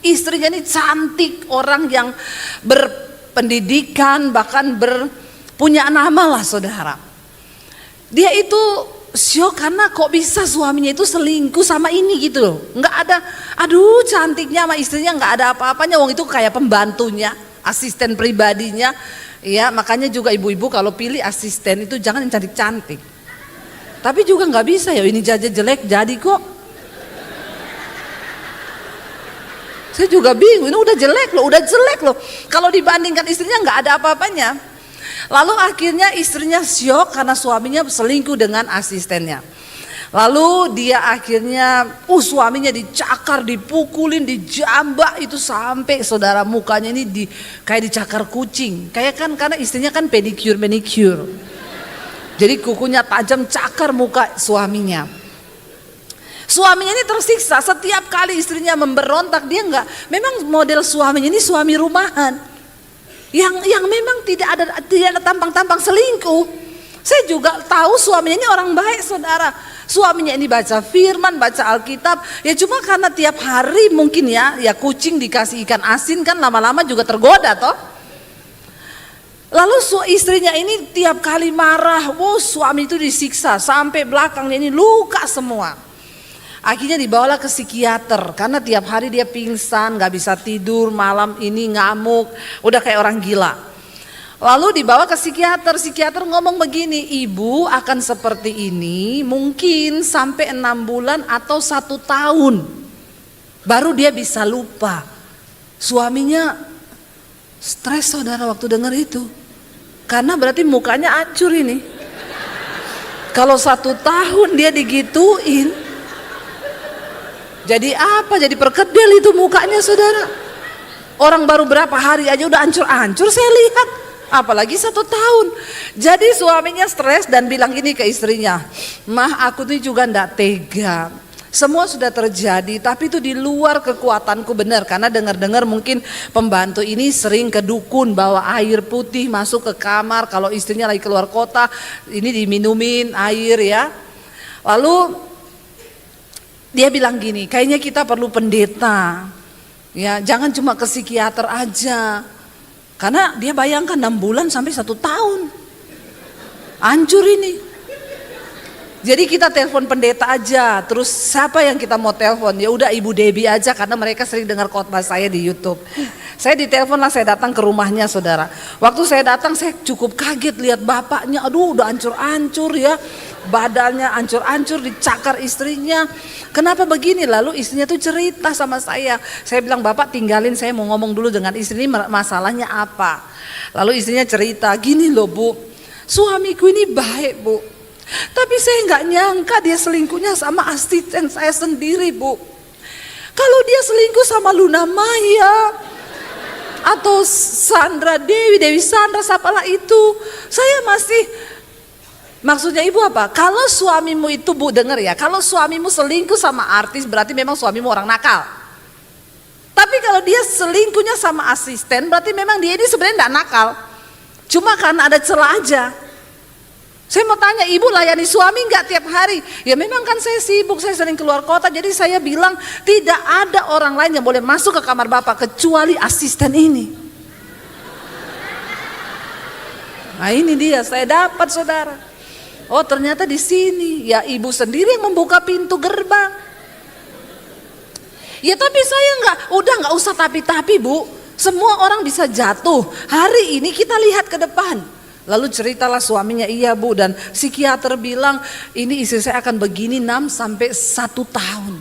Istrinya ini cantik, orang yang berpendidikan, bahkan punya nama lah saudara. Dia itu syok karena kok bisa suaminya itu selingkuh sama ini gitu loh. Nggak ada, aduh cantiknya sama istrinya nggak ada apa-apanya. Wong itu kayak pembantunya, asisten pribadinya. Ya makanya juga ibu-ibu kalau pilih asisten itu jangan yang cantik-cantik. Tapi juga nggak bisa ya ini jajan jelek jadi kok. Saya juga bingung, ini udah jelek loh, Kalau dibandingkan istrinya nggak ada apa-apanya. Lalu akhirnya istrinya syok karena suaminya selingkuh dengan asistennya. Lalu dia akhirnya, suaminya dicakar, dipukulin, dijambak itu sampai saudara mukanya ini kayak dicakar kucing. Kayak kan karena istrinya kan pedicure manicure. Jadi kukunya tajam, cakar muka suaminya. Suaminya ini tersiksa setiap kali istrinya memberontak, dia enggak. Memang model suaminya ini suami rumahan. Yang memang tidak ada tampang-tampang selingkuh. Saya juga tahu suaminya ini orang baik saudara. Suaminya ini baca firman, baca Alkitab. Ya cuma karena tiap hari mungkin ya kucing dikasih ikan asin kan lama-lama juga tergoda toh. Lalu istrinya ini tiap kali marah, suami itu disiksa sampai belakangnya ini luka semua. Akhirnya dibawalah ke psikiater karena tiap hari dia pingsan, gak bisa tidur, malam ini ngamuk, udah kayak orang gila. Lalu dibawa ke psikiater ngomong begini, ibu akan seperti ini mungkin sampai 6 bulan atau 1 tahun. Baru dia bisa lupa. Suaminya stres saudara waktu dengar itu. Karena berarti mukanya hancur ini. Kalau 1 tahun dia digituin, jadi apa? Jadi perkedel itu mukanya saudara. Orang baru berapa hari aja udah hancur-hancur saya lihat. Apalagi 1 tahun. Jadi suaminya stres dan bilang gini ke istrinya, mah aku tuh juga ndak tega. Semua sudah terjadi tapi itu di luar kekuatanku benar. Karena dengar-dengar mungkin pembantu ini sering ke dukun bawa air putih masuk ke kamar. Kalau istrinya lagi keluar kota ini diminumin air ya. Lalu dia bilang gini, kayaknya kita perlu pendeta. Ya, jangan cuma ke psikiater aja. Karena dia bayangkan 6 bulan sampai 1 tahun. Hancur ini. Jadi kita telepon pendeta aja, terus siapa yang kita mau telepon? Ya udah Ibu Debbie aja karena mereka sering dengar khotbah saya di YouTube. Saya ditelepon lah, saya datang ke rumahnya saudara. Waktu saya datang saya cukup kaget lihat bapaknya, aduh udah ancur-ancur ya. Badannya ancur-ancur, dicakar istrinya. Kenapa begini? Lalu istrinya tuh cerita sama saya. Saya bilang bapak tinggalin, saya mau ngomong dulu dengan istri, masalahnya apa. Lalu istrinya cerita, gini loh Bu, suamiku ini baik Bu. Tapi saya nggak nyangka dia selingkuhnya sama asisten saya sendiri Bu. Kalau dia selingkuh sama Luna Maya atau Sandra Dewi Sandra, apalah itu, saya masih, maksudnya ibu apa? Kalau suamimu itu Bu, dengar ya, kalau suamimu selingkuh sama artis berarti memang suamimu orang nakal. Tapi kalau dia selingkuhnya sama asisten berarti memang dia ini sebenarnya nggak nakal, cuma karena ada celah aja. Saya mau tanya, ibu layani suami nggak tiap hari? Ya memang kan saya sibuk, saya sering keluar kota, jadi saya bilang tidak ada orang lain yang boleh masuk ke kamar bapak kecuali asisten ini. Nah ini dia, saya dapat saudara. Oh ternyata di sini ya ibu sendiri yang membuka pintu gerbang. Ya tapi saya nggak usah tapi Bu. Semua orang bisa jatuh. Hari ini kita lihat ke depan. Lalu ceritalah suaminya, iya Bu, dan psikiater bilang ini istri saya akan begini 6 sampai 1 tahun.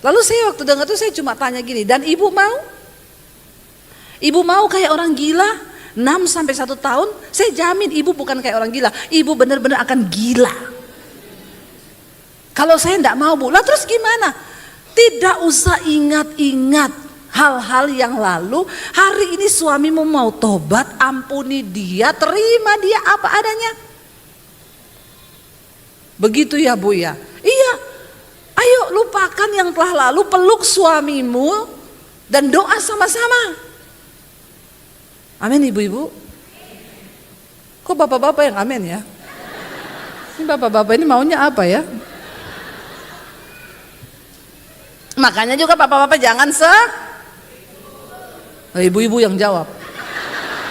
Lalu saya waktu dengar itu saya cuma tanya gini, dan ibu mau? Ibu mau kayak orang gila 6 sampai 1 tahun? Saya jamin ibu bukan kayak orang gila, ibu benar-benar akan gila. Kalau saya enggak mau Bu, lah terus gimana? Tidak usah ingat-ingat hal-hal yang lalu. Hari ini suamimu mau tobat, ampuni dia, terima dia apa adanya. Begitu ya Bu ya. Iya, ayo lupakan yang telah lalu, peluk suamimu dan doa sama-sama. Amin ibu-ibu. Kok bapak-bapak yang amin ya? Ini bapak-bapak ini maunya apa ya? Makanya juga bapak-bapak jangan ibu-ibu yang jawab.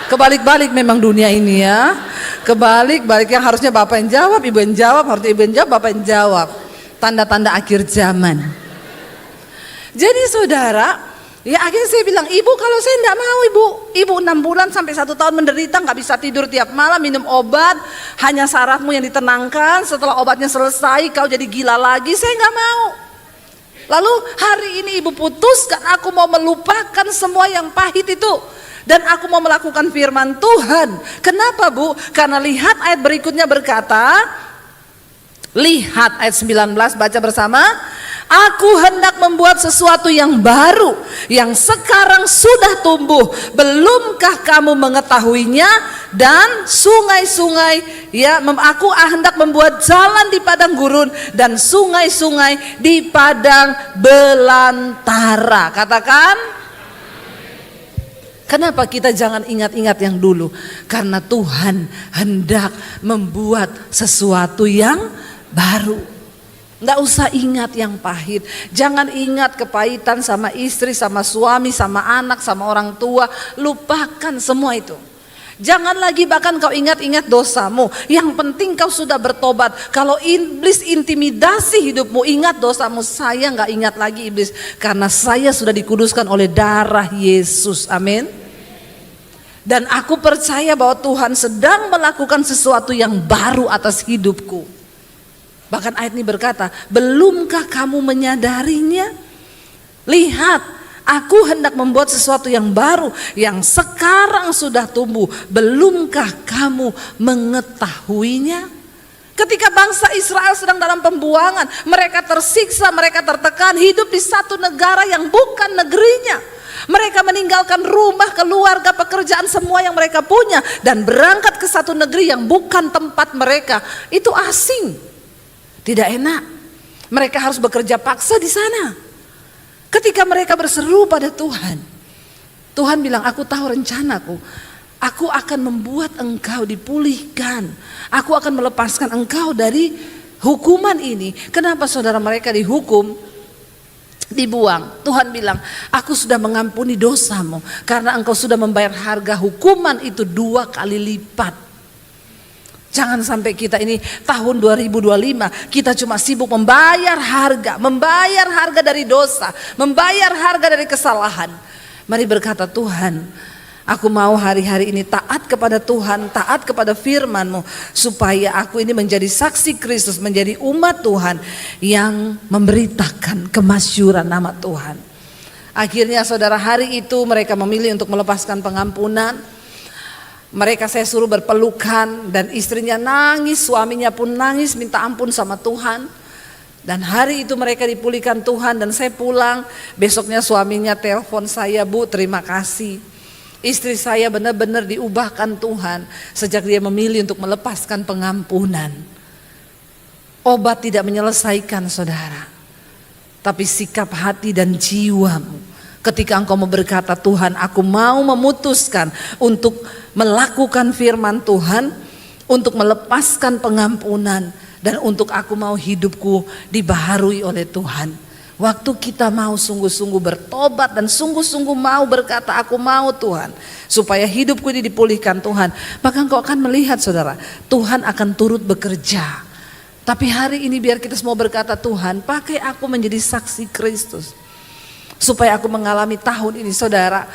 Kebalik-balik memang dunia ini ya. Kebalik-balik, yang harusnya bapak yang jawab, ibu yang jawab, harusnya ibu yang jawab, bapak yang jawab. Tanda-tanda akhir zaman. Jadi saudara, ya akhirnya saya bilang, ibu kalau saya enggak mau ibu 6 bulan sampai 1 tahun menderita, nggak bisa tidur tiap malam, minum obat, hanya sarafmu yang ditenangkan, setelah obatnya selesai kau jadi gila lagi, saya nggak mau. Lalu hari ini ibu putuskan aku mau melupakan semua yang pahit itu. Dan aku mau melakukan firman Tuhan. Kenapa Bu? Karena lihat ayat berikutnya berkata, lihat ayat 19, baca bersama. Aku hendak membuat sesuatu yang baru, yang sekarang sudah tumbuh. Belumkah kamu mengetahuinya? Dan sungai-sungai, ya, aku hendak membuat jalan di padang gurun dan sungai-sungai di padang belantara. Katakan, kenapa kita jangan ingat-ingat yang dulu? Karena Tuhan hendak membuat sesuatu yang baru. Nggak usah ingat yang pahit. Jangan ingat kepahitan sama istri, sama suami, sama anak, sama orang tua. Lupakan semua itu. Jangan lagi bahkan kau ingat-ingat dosamu. Yang penting kau sudah bertobat. Kalau iblis intimidasi hidupmu, ingat dosamu. Saya nggak ingat lagi iblis, karena saya sudah dikuduskan oleh darah Yesus. Amin. Dan aku percaya bahwa Tuhan sedang melakukan sesuatu yang baru atas hidupku. Bahkan ayat ini berkata, belumkah kamu menyadarinya? Lihat, aku hendak membuat sesuatu yang baru, yang sekarang sudah tumbuh. Belumkah kamu mengetahuinya? Ketika bangsa Israel sedang dalam pembuangan, mereka tersiksa, mereka tertekan, hidup di satu negara yang bukan negerinya. Mereka meninggalkan rumah, keluarga, pekerjaan, semua yang mereka punya, dan berangkat ke satu negeri yang bukan tempat mereka. Itu asing. Tidak enak. Mereka harus bekerja paksa di sana. Ketika mereka berseru pada Tuhan, Tuhan bilang, aku tahu rencanaku. Aku akan membuat engkau dipulihkan. Aku akan melepaskan engkau dari hukuman ini. Kenapa saudara mereka dihukum? Dibuang. Tuhan bilang, aku sudah mengampuni dosamu, karena engkau sudah membayar harga hukuman itu 2 kali lipat. Jangan sampai kita ini tahun 2025 kita cuma sibuk membayar harga dari dosa, membayar harga dari kesalahan. Mari berkata, Tuhan, aku mau hari-hari ini taat kepada Tuhan, taat kepada firman-Mu, supaya aku ini menjadi saksi Kristus, menjadi umat Tuhan yang memberitakan kemasyuran nama Tuhan. Akhirnya saudara, hari itu mereka memilih untuk melepaskan pengampunan. Mereka saya suruh berpelukan dan istrinya nangis, suaminya pun nangis minta ampun sama Tuhan. Dan hari itu mereka dipulihkan Tuhan dan saya pulang. Besoknya suaminya telepon saya, Bu, terima kasih. Istri saya benar-benar diubahkan Tuhan sejak dia memilih untuk melepaskan pengampunan. Obat tidak menyelesaikan saudara, tapi sikap hati dan jiwamu. Ketika engkau mau berkata, Tuhan, aku mau memutuskan untuk melakukan firman Tuhan, untuk melepaskan pengampunan, dan untuk aku mau hidupku dibaharui oleh Tuhan. Waktu kita mau sungguh-sungguh bertobat dan sungguh-sungguh mau berkata, aku mau Tuhan, supaya hidupku ini dipulihkan Tuhan, maka engkau akan melihat saudara, Tuhan akan turut bekerja. Tapi hari ini biar kita semua berkata, Tuhan, pakai aku menjadi saksi Kristus, supaya aku mengalami tahun ini saudara.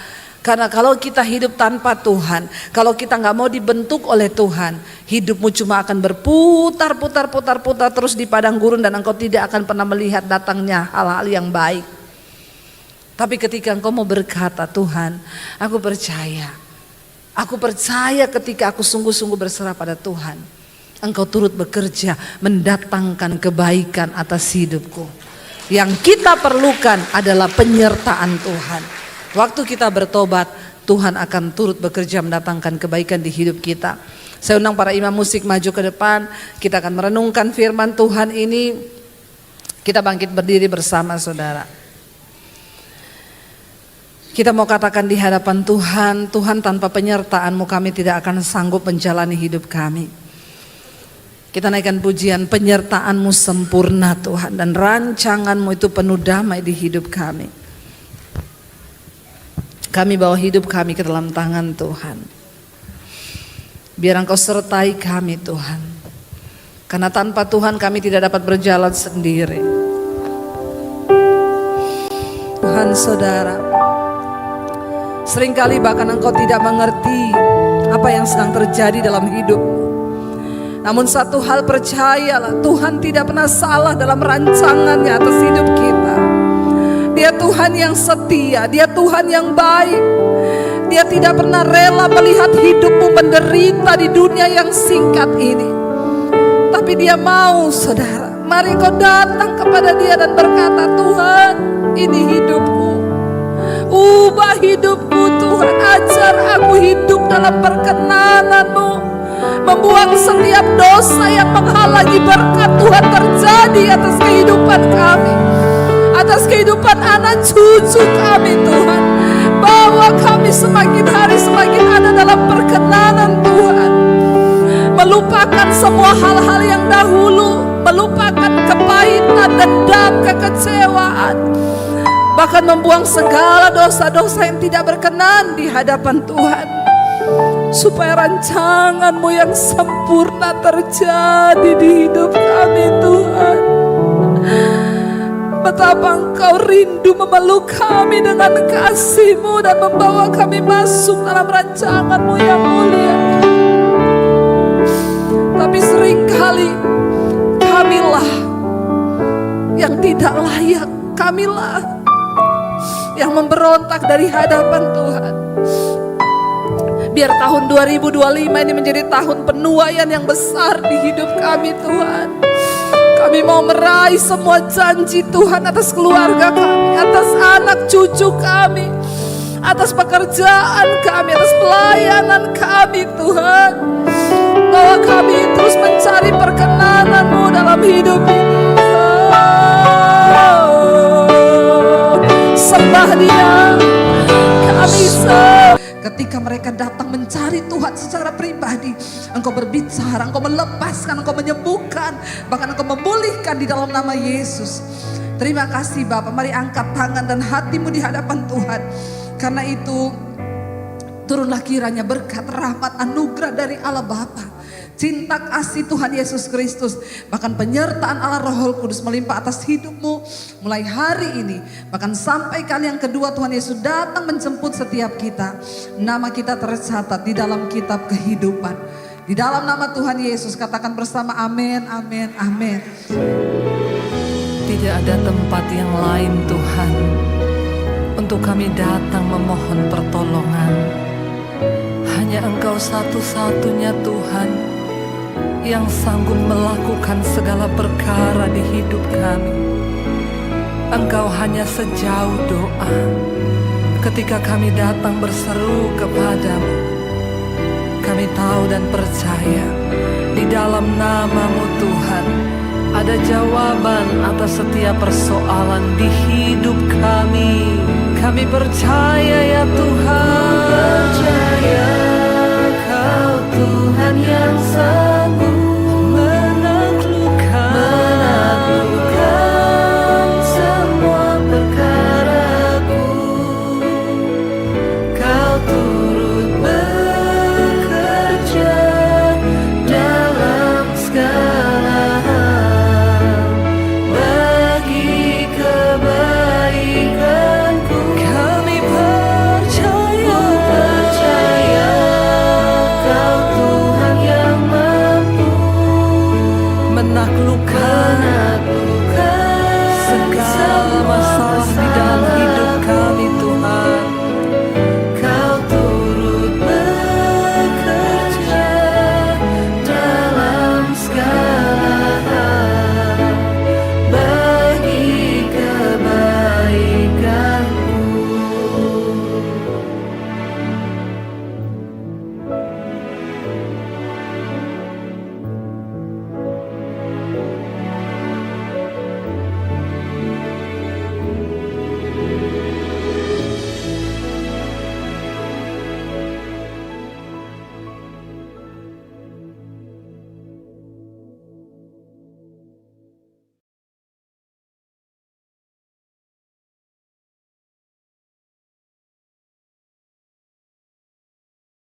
Karena kalau kita hidup tanpa Tuhan, kalau kita gak mau dibentuk oleh Tuhan, hidupmu cuma akan berputar terus di padang gurun, dan engkau tidak akan pernah melihat datangnya hal-hal yang baik. Tapi ketika engkau mau berkata, Tuhan, aku percaya ketika aku sungguh-sungguh berserah pada Tuhan, engkau turut bekerja mendatangkan kebaikan atas hidupku. Yang kita perlukan adalah penyertaan Tuhan. Waktu kita bertobat, Tuhan akan turut bekerja mendatangkan kebaikan di hidup kita. Saya undang para imam musik maju ke depan. Kita akan merenungkan firman Tuhan ini. Kita bangkit berdiri bersama saudara. Kita mau katakan di hadapan Tuhan, Tuhan, tanpa penyertaan-Mu kami tidak akan sanggup menjalani hidup kami. Kita naikkan pujian, penyertaan-Mu sempurna Tuhan, dan rancangan-Mu itu penuh damai di hidup kami. Kami bawa hidup kami ke dalam tangan Tuhan. Biar Engkau sertai kami Tuhan. Karena tanpa Tuhan kami tidak dapat berjalan sendiri. Tuhan saudara, seringkali bahkan Engkau tidak mengerti apa yang sedang terjadi dalam hidupmu. Namun satu hal percayalah, Tuhan tidak pernah salah dalam rancangannya atas hidup kita. Dia Tuhan yang setia, Dia Tuhan yang baik. Dia tidak pernah rela melihat hidupmu menderita di dunia yang singkat ini. Tapi Dia mau saudara, mari kau datang kepada Dia dan berkata, Tuhan, ini hidupku. Ubah hidupku Tuhan, ajar aku hidup dalam perkenanan-Mu. Membuang setiap dosa yang menghalangi berkat Tuhan terjadi atas kehidupan kami, atas kehidupan anak cucu kami Tuhan. Bawa kami semakin hari semakin ada dalam perkenanan Tuhan. Melupakan semua hal-hal yang dahulu, melupakan kepahitan, dendam, kekecewaan, bahkan membuang segala dosa-dosa yang tidak berkenan di hadapan Tuhan, supaya rancangan-Mu yang sempurna terjadi di hidup kami Tuhan. Betapa Engkau rindu memeluk kami dengan kasih-Mu dan membawa kami masuk dalam rancangan-Mu yang mulia. Tapi seringkali kamilah yang tidak layak, kamilah yang memberontak dari hadapan Tuhan. Biar tahun 2025 ini menjadi tahun penuaian yang besar di hidup kami Tuhan. Kami mau meraih semua janji Tuhan atas keluarga kami, atas anak cucu kami, atas pekerjaan kami, atas pelayanan kami Tuhan. Bahwa kami terus mencari perkenan-Mu dalam hidup ini. Sembah Dia, kami ketika mereka datang mencari Tuhan secara pribadi, Engkau berbicara, Engkau melepaskan, Engkau menyembuhkan, bahkan Engkau memulihkan di dalam nama Yesus. Terima kasih Bapa. Mari angkat tangan dan hatimu di hadapan Tuhan. Karena itu turunlah kiranya berkat, rahmat, anugerah dari Allah Bapa, cinta kasih Tuhan Yesus Kristus, bahkan penyertaan Allah Roh Kudus melimpah atas hidupmu mulai hari ini, bahkan sampai kali yang kedua Tuhan Yesus datang menjemput setiap kita. Nama kita tercatat di dalam kitab kehidupan. Di dalam nama Tuhan Yesus katakan bersama amin, amin, amin. Tidak ada tempat yang lain Tuhan untuk kami datang memohon pertolongan. Hanya Engkau satu-satunya Tuhan yang sanggup melakukan segala perkara di hidup kami. Engkau hanya sejauh doa ketika kami datang berseru kepadamu. Kami tahu dan percaya di dalam nama-Mu Tuhan ada jawaban atas setiap persoalan di hidup kami. Kami percaya ya Tuhan, percaya Kau Tuhan yang sanggup menaklukkan semua perkaraku. Kau turut bekerja dalam segala hal bagi kebaikanku. Kami percaya Kau Tuhan yang mampu menaklukkan segala masalah.